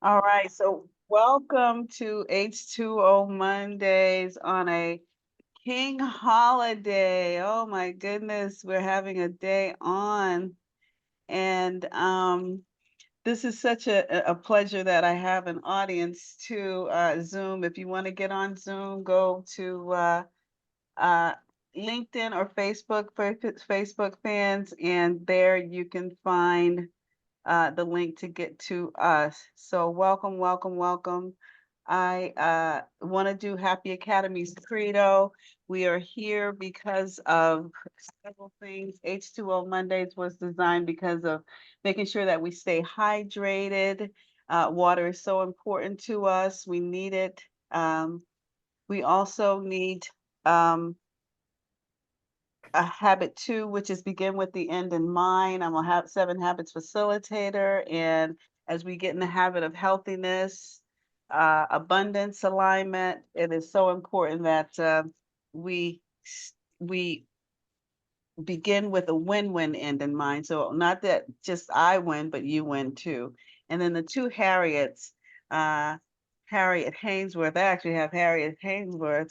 All right, so welcome to H2O Mondays on a King holiday. Oh my goodness, we're having a day on. And this is such a pleasure that I have an audience to Zoom. If you want to get on Zoom, go to uh, LinkedIn or Facebook for Facebook fans, and there you can find the link to get to us. So welcome, welcome, welcome. I want to do Happy Academy's credo. We are here because of several things. H2O Mondays was designed because of making sure that we stay hydrated. Water is so important to us. We need it. We also need um, a habit two, which is begin with the end in mind. I'm a seven habits facilitator. And as we get in the habit of healthiness, abundance, alignment, it is so important that we we begin with a win-win end in mind. So not that just I win, but you win too. And then the two Harriets, uh, Harriet Hainsworth. I actually have Harriet Hainsworth.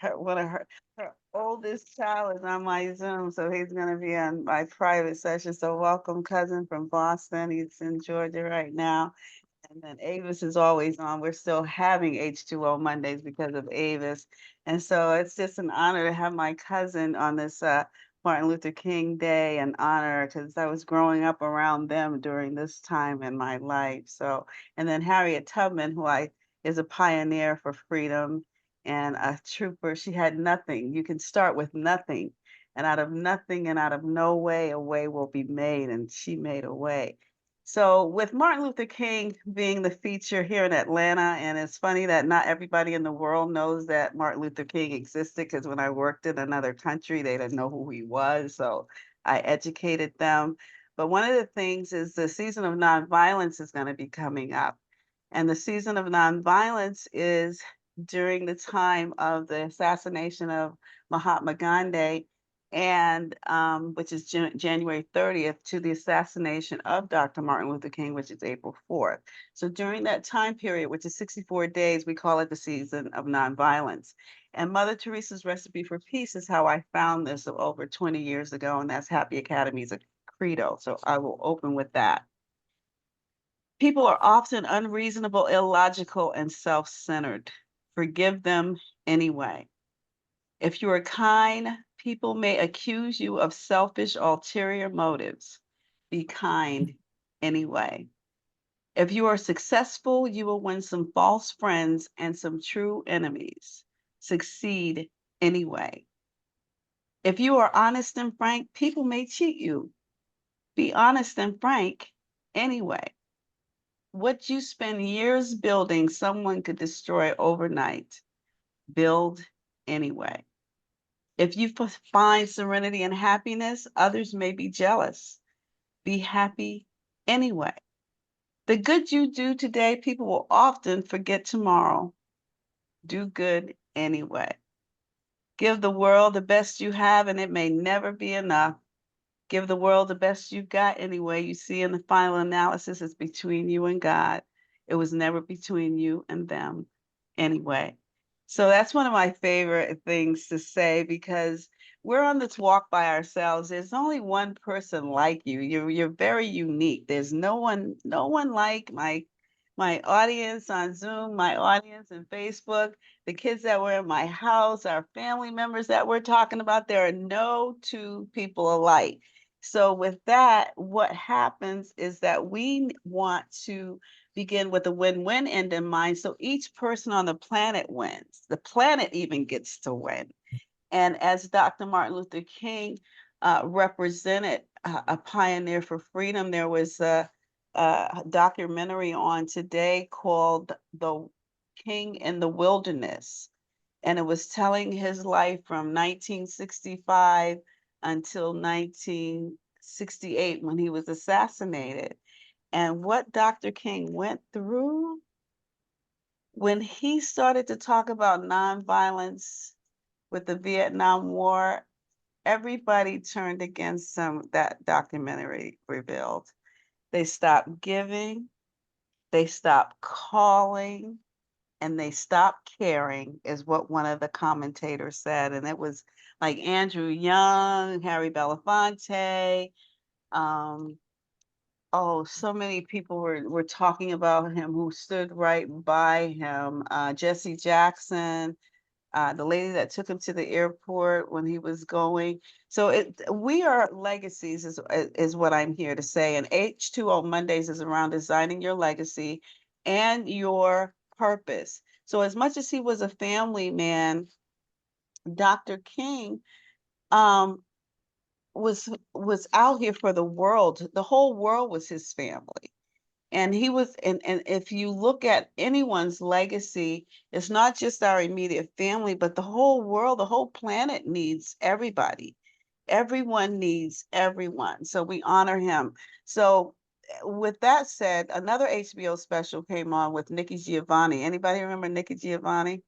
Her oldest child is on my Zoom, so he's going to be on my private session. So welcome, cousin from Boston. He's in Georgia right now. And then Avis is always on. We're still having H2O Mondays because of Avis. And so it's just an honor to have my cousin on this Martin Luther King Day, an honor because I was growing up around them during this time in my life. So, and then Harriet Tubman, who I is a pioneer for freedom and a trooper. She had nothing. You can start with nothing. And out of nothing and out of no way, a way will be made. And she made a way. So with Martin Luther King being the feature here in Atlanta, and it's funny that not everybody in the world knows that Martin Luther King existed because when I worked in another country, they didn't know who he was. So I educated them. But one of the things is the season of nonviolence is going to be coming up. And the season of nonviolence is during the time of the assassination of Mahatma Gandhi and which is January 30th to the assassination of Dr. Martin Luther King, which is April 4th. So during that time period, which is 64 days, we call it the season of nonviolence. And Mother Teresa's recipe for peace is how I found this over 20 years ago, and that's Happy Academy's credo. So I will open with that. People are often unreasonable, illogical, and self-centered. Forgive them anyway. If you are kind, people may accuse you of selfish, ulterior motives. Be kind anyway. If you are successful, you will win some false friends and some true enemies. Succeed anyway. If you are honest and frank, people may cheat you. Be honest and frank anyway. What you spend years building, someone could destroy overnight. Build anyway. If you find serenity and happiness, others may be jealous. Be happy anyway. The good you do today, people will often forget tomorrow. Do good anyway. Give the world the best you have, and it may never be enough. Give the world the best you've got anyway. You see, in the final analysis, it's between you and God. It was never between you and them anyway. So that's one of my favorite things to say because we're on this walk by ourselves. There's only one person like you. You're very unique. There's no one like my audience on Zoom, my audience in Facebook, the kids that were in my house, our family members that we're talking about. There are no two people alike. So with that, what happens is that we want to begin with a win-win end in mind. So each person on the planet wins. The planet even gets to win. And as Dr. Martin Luther King represented a pioneer for freedom, there was a documentary on today called The King in the Wilderness. And it was telling his life from 1965 until 1968 when he was assassinated. And what Dr. King went through when he started to talk about nonviolence with the Vietnam War, everybody turned against him, that documentary revealed. They stopped giving, they stopped calling, and they stopped caring, is what one of the commentators said. And it was like Andrew Young, Harry Belafonte, um, oh, so many people were talking about him who stood right by him. Jesse Jackson, the lady that took him to the airport when he was going. So we are legacies is what I'm here to say. And H2O Mondays is around designing your legacy and your purpose. So as much as he was a family man, Dr. King um, was out here for the world. The whole world was his family. And he was, and if you look at anyone's legacy, it's not just our immediate family, but the whole world, the whole planet needs everybody. Everyone needs everyone. So we honor him. So with that said, another HBO special came on with Nikki Giovanni. Anybody remember Nikki Giovanni?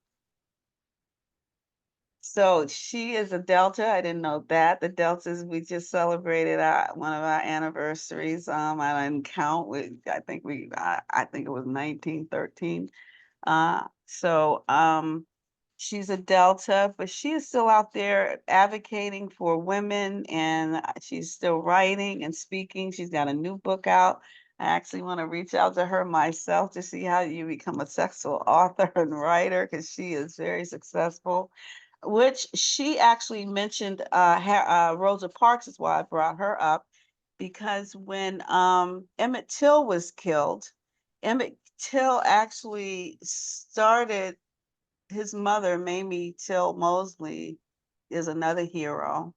So she is a Delta. I didn't know that. The Deltas, we just celebrated one of our anniversaries. I didn't count. I think it was 1913. She's a Delta, but she is still out there advocating for women, and she's still writing and speaking. She's got a new book out. I actually want to reach out to her myself to see how you become a successful author and writer, because she is very successful. Which she actually mentioned Rosa Parks is why I brought her up, because when Emmett Till was killed, Emmett Till actually started, his mother, Mamie Till Mosley, is another hero.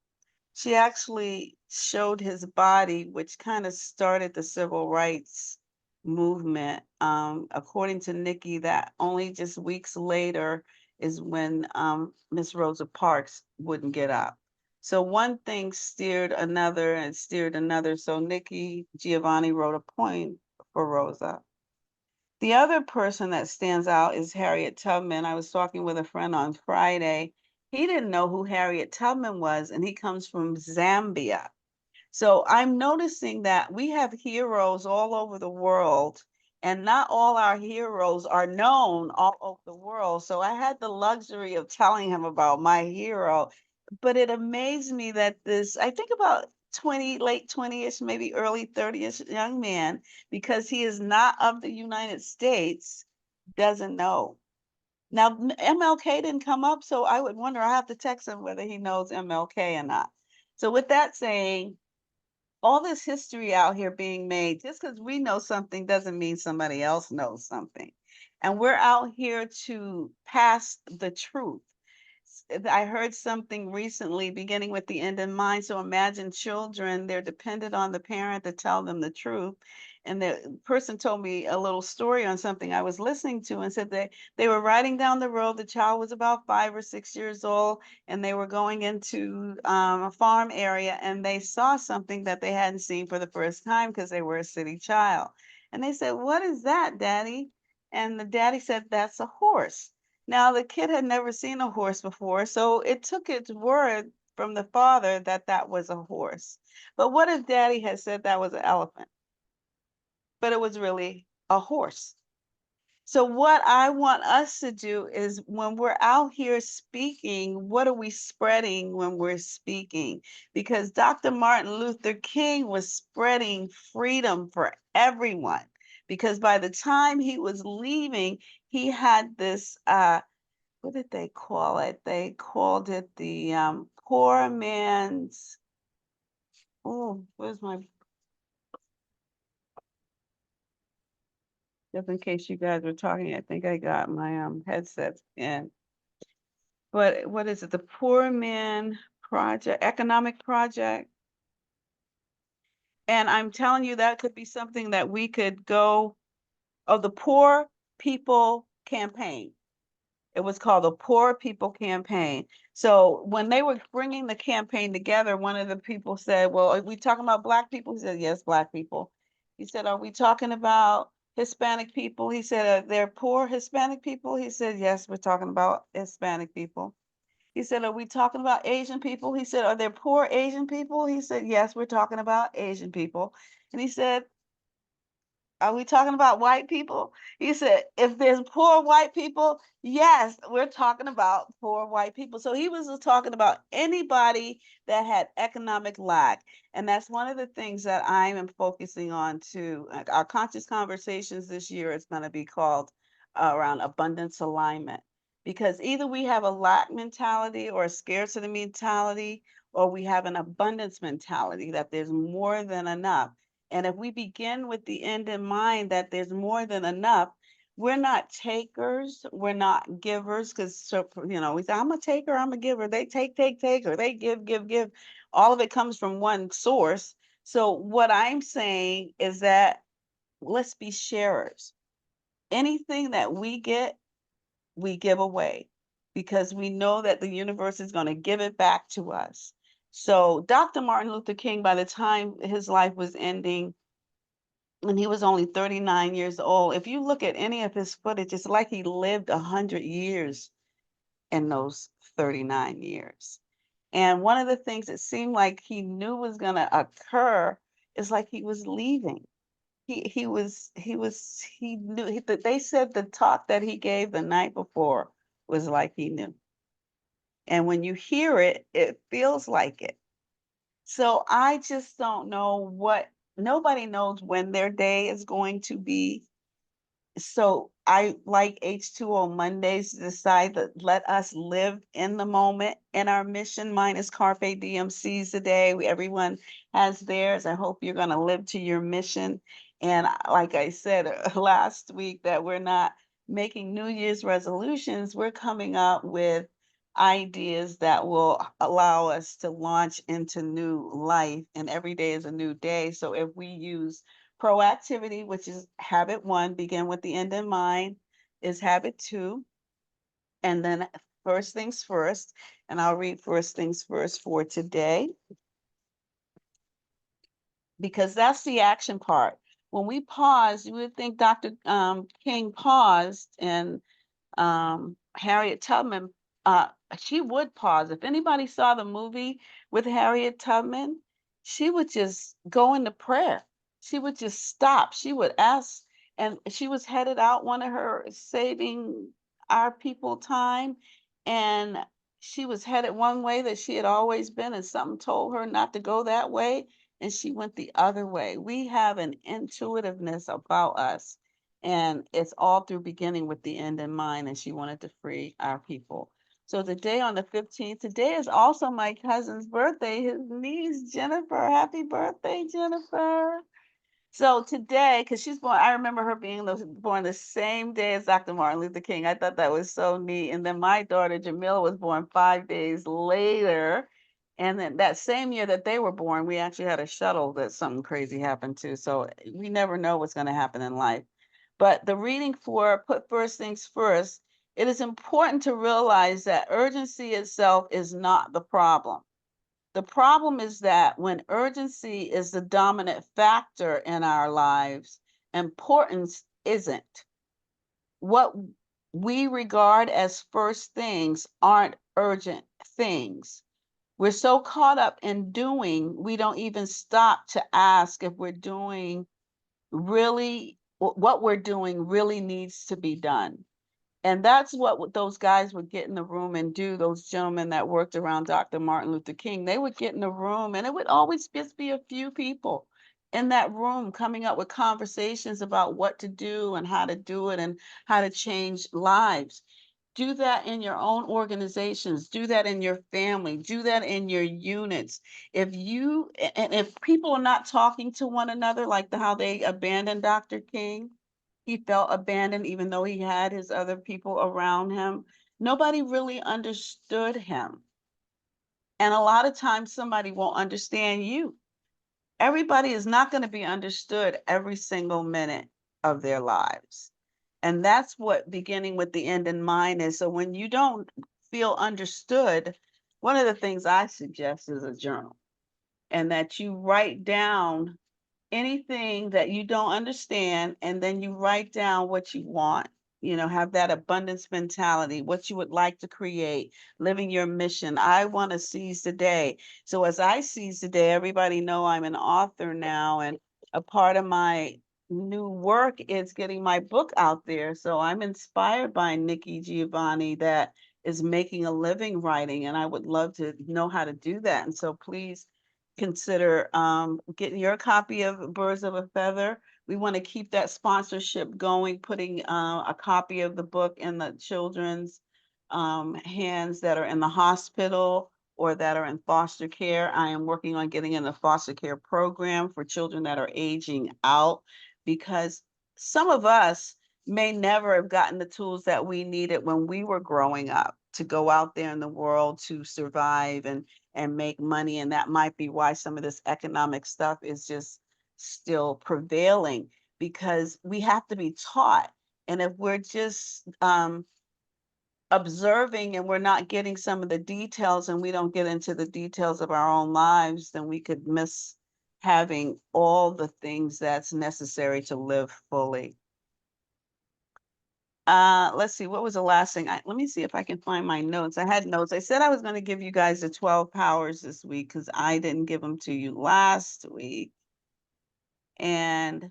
She actually showed his body, which kind of started the civil rights movement. According to Nikki, that only just weeks later is when Miss Rosa Parks wouldn't get up. So one thing steered another and steered another. So Nikki Giovanni wrote a poem for Rosa. The other person that stands out is Harriet Tubman. I was talking with a friend on Friday. He didn't know who Harriet Tubman was, and he comes from Zambia. So I'm noticing that we have heroes all over the world, and not all our heroes are known all over the world. So I had the luxury of telling him about my hero, but it amazed me that I think about 20, late 20ish, maybe early 30ish young man, because he is not of the United States, doesn't know. Now, MLK didn't come up, so I would wonder, I have to text him whether he knows MLK or not. So with that saying, all this history out here being made, just because we know something doesn't mean somebody else knows something. And we're out here to pass the truth. I heard something recently, beginning with the end in mind. So imagine children, they're dependent on the parent to tell them the truth. And the person told me a little story on something I was listening to, and said they were riding down the road. The child was about 5 or 6 years old, and they were going into a farm area, and they saw something that they hadn't seen for the first time because they were a city child. And they said, "What is that, Daddy?" And the daddy said, "That's a horse." Now, the kid had never seen a horse before, so it took its word from the father that that was a horse. But what if daddy had said that was an elephant, but it was really a horse? So, what I want us to do is, when we're out here speaking, what are we spreading when we're speaking? Because Dr. Martin Luther King was spreading freedom for everyone. Because by the time he was leaving, he had this what did they call it? They called it the poor man's. Oh, where's my? Just in case you guys were talking, I think I got my headsets in. But what is it? The Poor Man Project, Economic Project. And I'm telling you, that could be something that we could go. Oh, the Poor People Campaign. It was called the Poor People Campaign. So when they were bringing the campaign together, one of the people said, "Well, are we talking about Black people?" He said, "Yes, Black people." He said, "Are we talking about Hispanic people?" He said, "Are there poor Hispanic people?" He said, "Yes, we're talking about Hispanic people." He said, "Are we talking about Asian people?" He said, "Are there poor Asian people?" He said, "Yes, we're talking about Asian people." And he said, Are we talking about white people? He said, if there's poor white people, yes, we're talking about poor white people. So he was talking about anybody that had economic lack. And that's one of the things that I am focusing on too. Like, our conscious conversations this year is going to be called around abundance alignment. Because either we have a lack mentality or a scarcity mentality, or we have an abundance mentality that there's more than enough. And if we begin with the end in mind that there's more than enough, we're not takers, we're not givers, because so we say, I'm a taker, I'm a giver. They take, or they give. All of it comes from one source. So what I'm saying is that let's be sharers. Anything that we get, we give away because we know that the universe is going to give it back to us. So Dr. Martin Luther King, by the time his life was ending, and he was only 39 years old. If you look at any of his footage, it's like he lived 100 years in those 39 years. And one of the things it seemed like he knew was going to occur is like he was leaving. He knew they said the talk that he gave the night before was like he knew. And when you hear it, it feels like it. So I just don't know nobody knows when their day is going to be. So I like H2O Mondays to decide that let us live in the moment in our mission. Mine is Carpe Diem Seize the Day. Everyone has theirs. I hope you're going to live to your mission. And like I said last week, that we're not making New Year's resolutions. We're coming up with ideas that will allow us to launch into new life. And every day is a new day. So if we use proactivity, which is habit one, begin with the end in mind, is habit two. And then first things first, and I'll read first things first for today because that's the action part. When we pause, you would think Dr. King paused and Harriet Tubman, uh, she would pause. If anybody saw the movie with Harriet Tubman, she would just go into prayer. She would just stop. She would ask, and she was headed out one of her saving our people time, and she was headed one way that she had always been, and something told her not to go that way, and she went the other way. We have an intuitiveness about us, and it's all through beginning with the end in mind, and she wanted to free our people. So today on the 15th, today is also my cousin's birthday, his niece, Jennifer. Happy birthday, Jennifer. So today, because she's born, I remember her being born the same day as Dr. Martin Luther King. I thought that was so neat. And then my daughter, Jamila, was born 5 days later. And then that same year that they were born, we actually had a shuttle that something crazy happened to. So we never know what's going to happen in life. But the reading for Put First Things First, it is important to realize that urgency itself is not the problem. The problem is that when urgency is the dominant factor in our lives, importance isn't. What we regard as first things aren't urgent things. We're so caught up in doing, we don't even stop to ask if we're doing really, what we're doing really needs to be done. And that's what those guys would get in the room and do, those gentlemen that worked around Dr. Martin Luther King. They would get in the room, and it would always just be a few people in that room coming up with conversations about what to do and how to do it and how to change lives. Do that in your own organizations, do that in your family, do that in your units. If people are not talking to one another, like how they abandoned Dr. King, he felt abandoned even though he had his other people around him. Nobody really understood him. And a lot of times somebody won't understand you. Everybody is not going to be understood every single minute of their lives. And that's what beginning with the end in mind is. So when you don't feel understood, one of the things I suggest is a journal, and that you write down anything that you don't understand, and then you write down what you want. Have that abundance mentality, what you would like to create, living your mission. I want to seize the day. So as I seize the day, everybody know I'm an author now, and a part of my new work is getting my book out there. So I'm inspired by Nikki Giovanni that is making a living writing, and I would love to know how to do that. And so please consider getting your copy of Birds of a Feather. We want to keep that sponsorship going, putting a copy of the book in the children's hands that are in the hospital or that are in foster care. I am working on getting in a foster care program for children that are aging out, because some of us may never have gotten the tools that we needed when we were growing up to go out there in the world to survive and make money. And that might be why some of this economic stuff is just still prevailing, because we have to be taught. And if we're just observing and we're not getting some of the details, and we don't get into the details of our own lives, then we could miss having all the things that's necessary to live fully. Let's see, what was the last thing? Let me see if I can find my notes. I had notes. I said I was going to give you guys the 12 powers this week because I didn't give them to you last week. And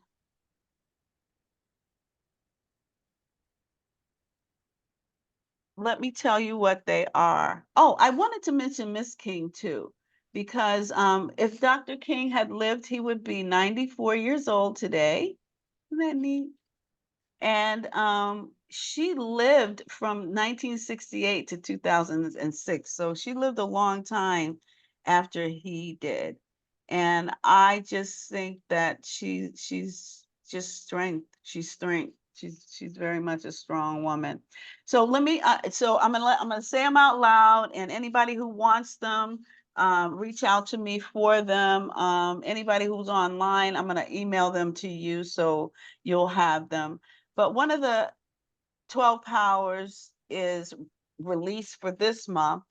let me tell you what they are. Oh, I wanted to mention Miss King too, because if Dr. King had lived, he would be 94 years old today. Isn't that neat? And she lived from 1968 to 2006. So she lived a long time after he did. And I just think that she's just strength. She's strength. She's very much a strong woman. So let me so I'm gonna say them out loud, and anybody who wants them, reach out to me for them. Anybody who's online, I'm gonna email them to you so you'll have them. But one of the 12 powers is released for this month,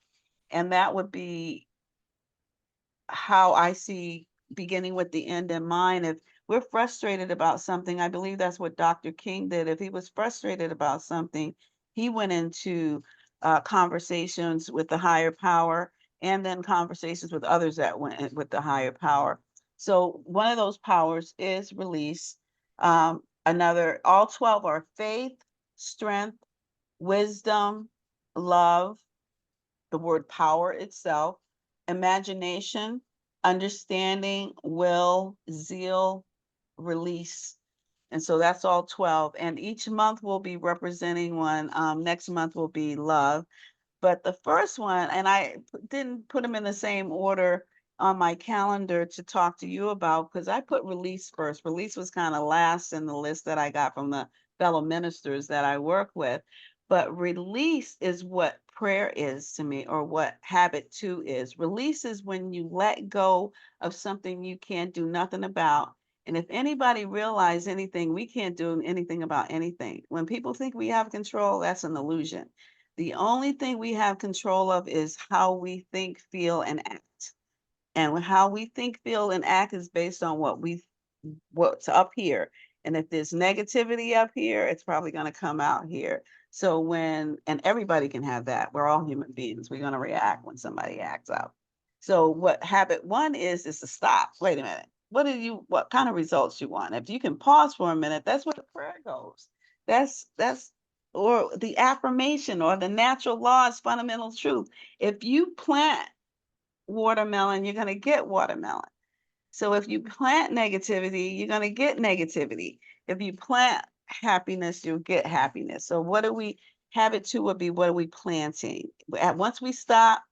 and that would be how I see beginning with the end in mind. If we're frustrated about something, I believe that's what Dr. King did. If he was frustrated about something, he went into conversations with the higher power, and then conversations with others that went with the higher power. So one of those powers is release. All 12 are faith, strength, wisdom, love, the word power itself, imagination, understanding, will, zeal, release. And so that's all 12. And each month will be representing one. Next month will be love. But the first one, and didn't put them in the same order on my calendar to talk to you about, because I put release first. Release was kind of last in the list that I got from the fellow ministers that I work with. But release is what prayer is to me, or what habit two is. Release is when you let go of something you can't do nothing about. And if anybody realize anything, we can't do anything about anything. When people think we have control, that's an illusion. The only thing we have control of is how we think, feel, and act. And how we think, feel, and act is based on what's up here. And if there's negativity up here, it's probably going to come out here. So and everybody can have that. We're all human beings. We're going to react when somebody acts up. So what habit one is to stop. Wait a minute. What kind of results you want? If you can pause for a minute, that's where the prayer goes. That's or the affirmation or the natural laws, fundamental truth. If you plant watermelon, you're going to get watermelon. So if you plant negativity, you're going to get negativity. If you plant happiness, you'll get happiness. So habit two would be, what are we planting? Once we stop,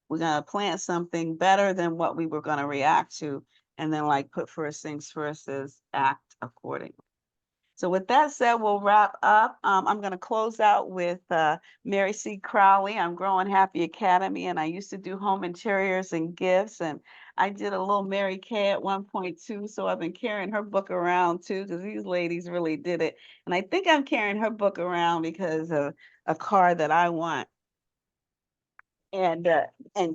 we're going to plant something better than what we were going to react to. And then, like, put first things first is act accordingly. So with that said, we'll wrap up. I'm going to close out with Mary C. Crowley. I'm Growing Happy Academy, and I used to do home interiors and gifts, and I did a little Mary Kay at one point too. So I've been carrying her book around too, because these ladies really did it. And I think I'm carrying her book around because of a car that I want, and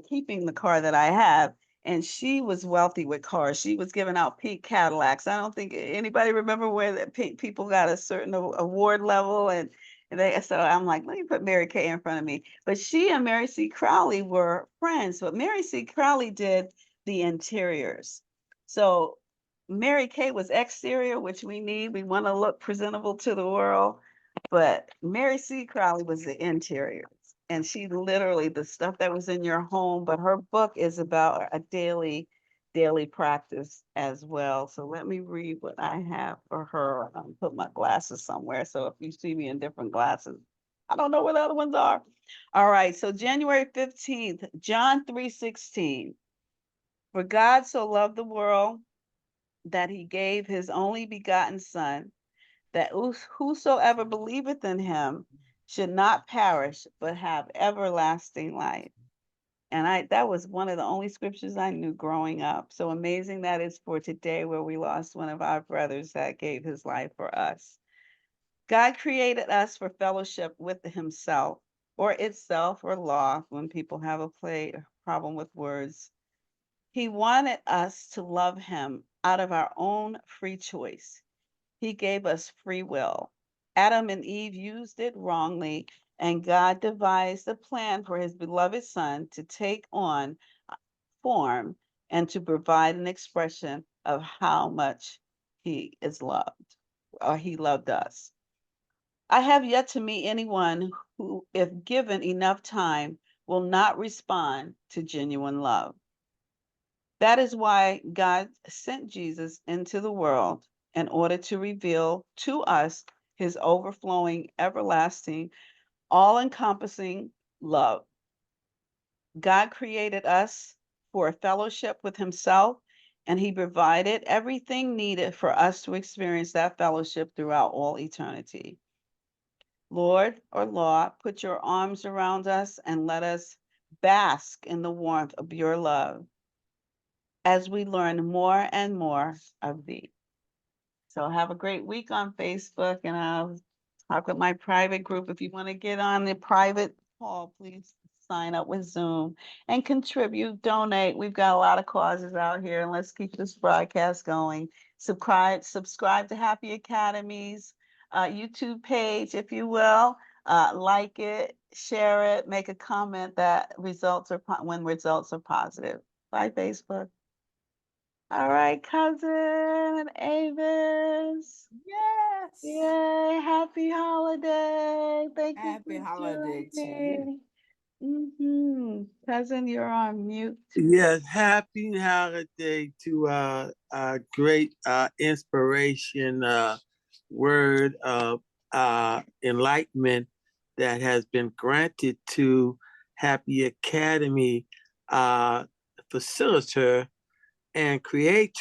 keeping the car that I have. And she was wealthy with cars. She was giving out pink Cadillacs. I don't think anybody remember where the pink people got a certain award level, so I'm like, let me put Mary Kay in front of me. But she and Mary C. Crowley were friends. But Mary C. Crowley did the interiors. So Mary Kay was exterior, which we need. We want to look presentable to the world. But Mary C. Crowley was the interior. And she literally, the stuff that was in your home, but her book is about a daily practice as well. So let me read what I have for her. Put my glasses somewhere. So if you see me in different glasses, I don't know where the other ones are. All right. So January 15th, John 3:16. For God so loved the world that he gave his only begotten Son, that whosoever believeth in him should not perish, but have everlasting life. And that was one of the only scriptures I knew growing up. So amazing that is for today, where we lost one of our brothers that gave his life for us. God created us for fellowship with himself, or itself, or law, when people have a problem with words. He wanted us to love him out of our own free choice. He gave us free will. Adam and Eve used it wrongly, and God devised a plan for his beloved Son to take on form and to provide an expression of how much he is loved, or he loved us. I have yet to meet anyone who, if given enough time, will not respond to genuine love. That is why God sent Jesus into the world, in order to reveal to us his overflowing, everlasting, all encompassing love. God created us for a fellowship with himself, and he provided everything needed for us to experience that fellowship throughout all eternity. Lord, or Lord, put your arms around us and let us bask in the warmth of your love as we learn more and more of thee. So have a great week on Facebook, and I'll talk with my private group. If you want to get on the private call, please sign up with Zoom and contribute, donate. We've got a lot of causes out here, and let's keep this broadcast going. Subscribe to Happy Academy's YouTube page, if you will. Like it, share it, make a comment that when results are positive. Bye, Facebook. All right, cousin Avis. Yes. Yay, happy holiday. Thank you Happy for holiday to you. joining. Cousin, you're on mute. Yes, happy holiday to great inspiration word of enlightenment that has been granted to Happy Academy facilitator and creator